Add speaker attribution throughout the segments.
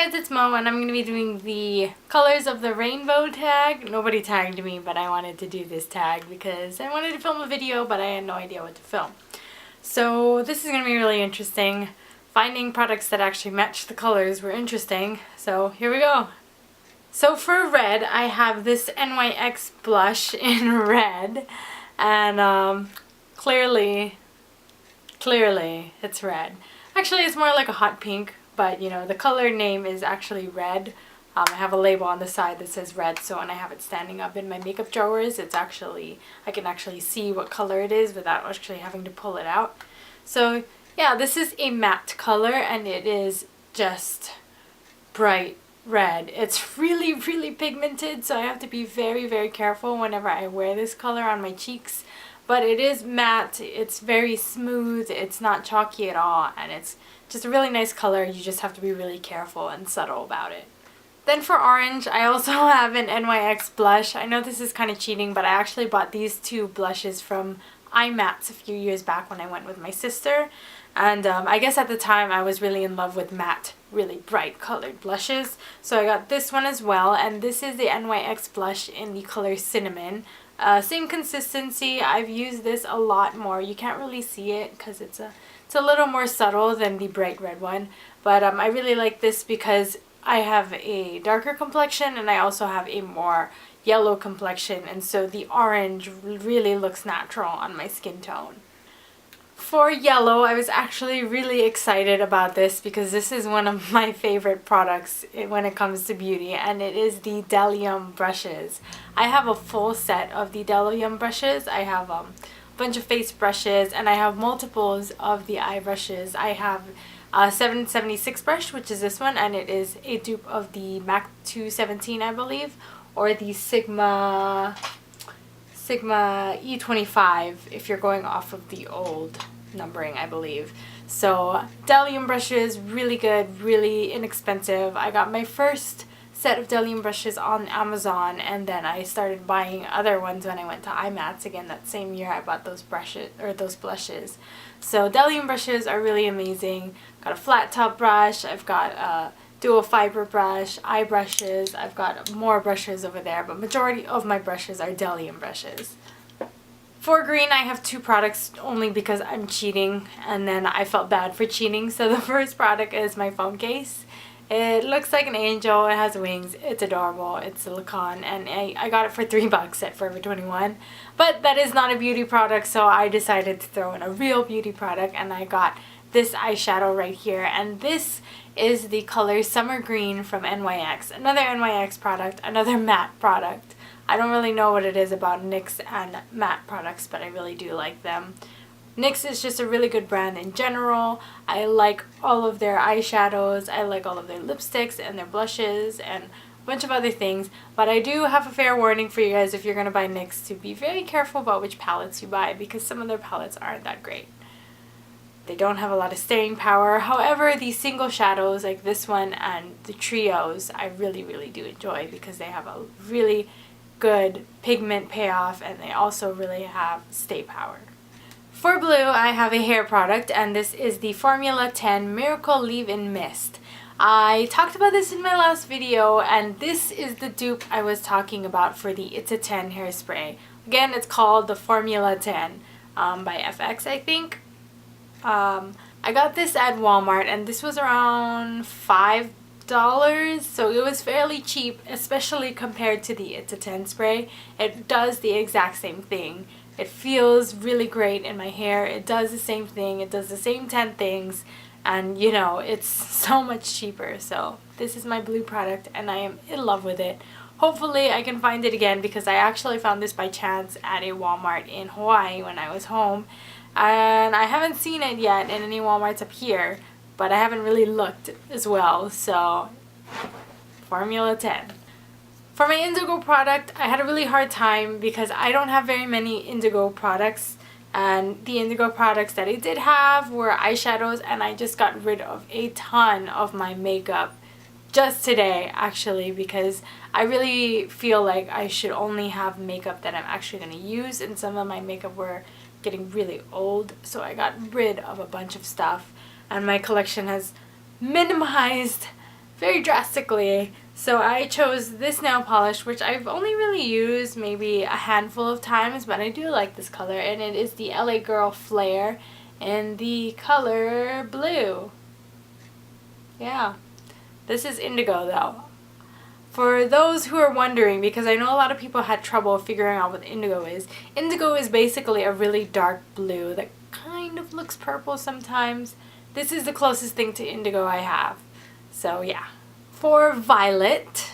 Speaker 1: Hi guys, it's Mo and I'm going to be doing the colors of the rainbow tag. Nobody tagged me, but I wanted to do this tag because I wanted to film a video, but I had no idea what to film. So this is going to be really interesting. Finding products that actually match the colors were interesting, so here we go. So for red, I have this NYX blush in red, and clearly it's red. Actually, it's more like a hot pink. But, you know, the color name is actually red. I have a label on the side that says red, so when I have it standing up in my makeup drawers, it's actually, I can actually see what color it is without actually having to pull it out. So, yeah, this is a matte color, and it is just bright red. It's really, really pigmented, so I have to be very, very careful whenever I wear this color on my cheeks. But it is matte, it's very smooth, it's not chalky at all, and it's just a really nice color. You just have to be really careful and subtle about it. Then for orange, I also have an NYX blush. I know this is kind of cheating, but I actually bought these two blushes from iMattes a few years back when I went with my sister. And I guess at the time I was really in love with matte, really bright colored blushes. So I got this one as well, and this is the NYX blush in the color Cinnamon. Same consistency. I've used this a lot more. You can't really see it because it's a little more subtle than the bright red one. But I really like this because I have a darker complexion and I also have a more yellow complexion, and so the orange really looks natural on my skin tone. For yellow, I was actually really excited about this because this is one of my favorite products when it comes to beauty, and it is the Delium brushes. I have a full set of the Delium brushes. I have a bunch of face brushes, and I have multiples of the eye brushes. I have a 776 brush, which is this one, and it is a dupe of the MAC 217, I believe, or the Sigma E25 if you're going off of the old numbering, I believe. So Delium brushes, really good, really inexpensive. I got my first set of Delium brushes on Amazon, and then I started buying other ones when I went to iMattes again that same year. I bought those brushes, or those blushes. So Delium brushes are really amazing. Got a flat top brush, I've got a dual fiber brush, eye brushes, I've got more brushes over there, but majority of my brushes are Delium brushes. For green, I have two products only because I'm cheating, and then I felt bad for cheating. So the first product is my phone case. It looks like an angel, it has wings, it's adorable, it's silicone, and I got it for $3 at Forever 21. But that is not a beauty product, so I decided to throw in a real beauty product, and I got this eyeshadow right here, and this is the color Summer Green from NYX. Another NYX product, another matte product. I don't really know what it is about NYX and matte products, but I really do like them. NYX is just a really good brand in general. I like all of their eyeshadows, I like all of their lipsticks and their blushes and a bunch of other things. But I do have a fair warning for you guys if you're going to buy NYX to be very careful about which palettes you buy, because some of their palettes aren't that great. They don't have a lot of staying power. However, the single shadows like this one and the trios I really, really do enjoy because they have a really good pigment payoff, and they also really have stay power. For blue, I have a hair product, and this is the Formula 10 Miracle Leave-In Mist. I talked about this in my last video, and this is the dupe I was talking about for the It's a 10 hairspray. Again, it's called the Formula 10 by FX, I think. I got this at Walmart, and this was around $5, so it was fairly cheap, especially compared to the It's a 10 spray. It does the exact same thing. It feels really great in my hair. It does the same thing. It does the same 10 things, and you know, it's so much cheaper. So this is my blue product, and I am in love with it. Hopefully I can find it again, because I actually found this by chance at a Walmart in Hawaii when I was home. And I haven't seen it yet in any Walmarts up here, but I haven't really looked as well. So Formula 10. For my Indigo product, I had a really hard time because I don't have very many Indigo products, and the Indigo products that I did have were eyeshadows, and I just got rid of a ton of my makeup just today, actually, because I really feel like I should only have makeup that I'm actually going to use, and some of my makeup were getting really old, so I got rid of a bunch of stuff, and my collection has minimized very drastically. So I chose this nail polish, which I've only really used maybe a handful of times, but I do like this color, and it is the LA Girl Flare in the color blue. Yeah, this is Indigo though. For those who are wondering, because I know a lot of people had trouble figuring out what Indigo is basically a really dark blue that kind of looks purple sometimes. This is the closest thing to Indigo I have. So yeah. For Violet,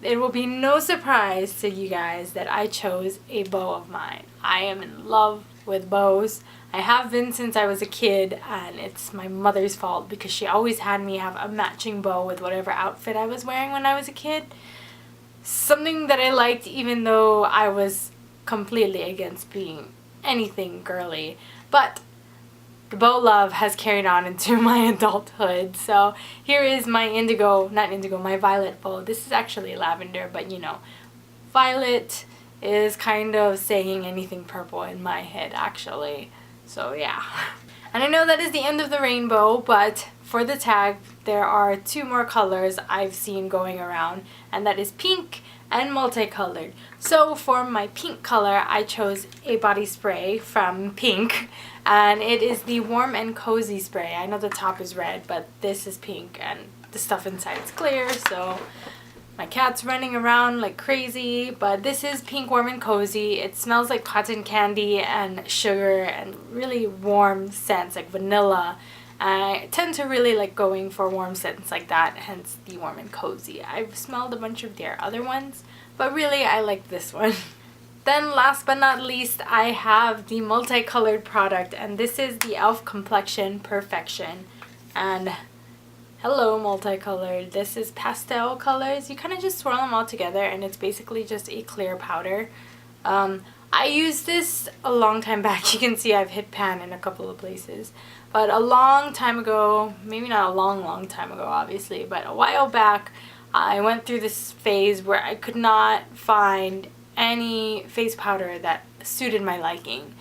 Speaker 1: it will be no surprise to you guys that I chose a bow of mine. I am in love with bows. I have been since I was a kid, and it's my mother's fault because she always had me have a matching bow with whatever outfit I was wearing when I was a kid. Something that I liked even though I was completely against being anything girly. But the bow love has carried on into my adulthood. So here is my my violet bow. This is actually lavender, but you know, violet is kind of saying anything purple in my head actually. So yeah. And I know that is the end of the rainbow, but for the tag there are 2 more colors I've seen going around, and that is pink and multicolored. So for my pink color, I chose a body spray from Pink, and it is the Warm and Cozy spray. I know the top is red, but this is pink and the stuff inside is clear, so my cat's running around like crazy. But this is Pink Warm and Cozy. It smells like cotton candy and sugar and really warm scents like vanilla. I tend to really like going for warm scents like that, hence the Warm and Cozy. I've smelled a bunch of their other ones, but really I like this one. Then last but not least, I have the multicolored product, and this is the e.l.f. Complexion Perfection. And hello multicolored. This is pastel colors. You kind of just swirl them all together and it's basically just a clear powder. I used this a long time back. You can see I've hit pan in a couple of places. But a long time ago, maybe not a long time ago obviously, but a while back, I went through this phase where I could not find any face powder that suited my liking.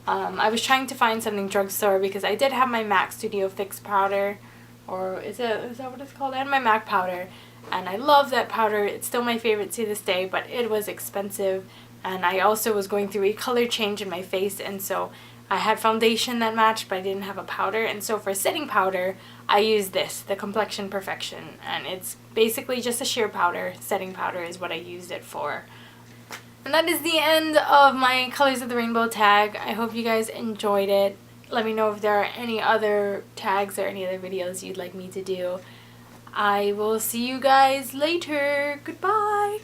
Speaker 1: I was trying to find something drugstore because I did have my MAC Studio Fix powder, or is that what it's called? I had my MAC powder, and I love that powder. It's still my favorite to this day, but it was expensive, and I also was going through a color change in my face, and so I had foundation that matched, but I didn't have a powder, and so for setting powder, I used this, the Complexion Perfection, and it's basically just a sheer powder. Setting powder is what I used it for. And that is the end of my Colors of the Rainbow tag. I hope you guys enjoyed it. Let me know if there are any other tags or any other videos you'd like me to do. I will see you guys later. Goodbye!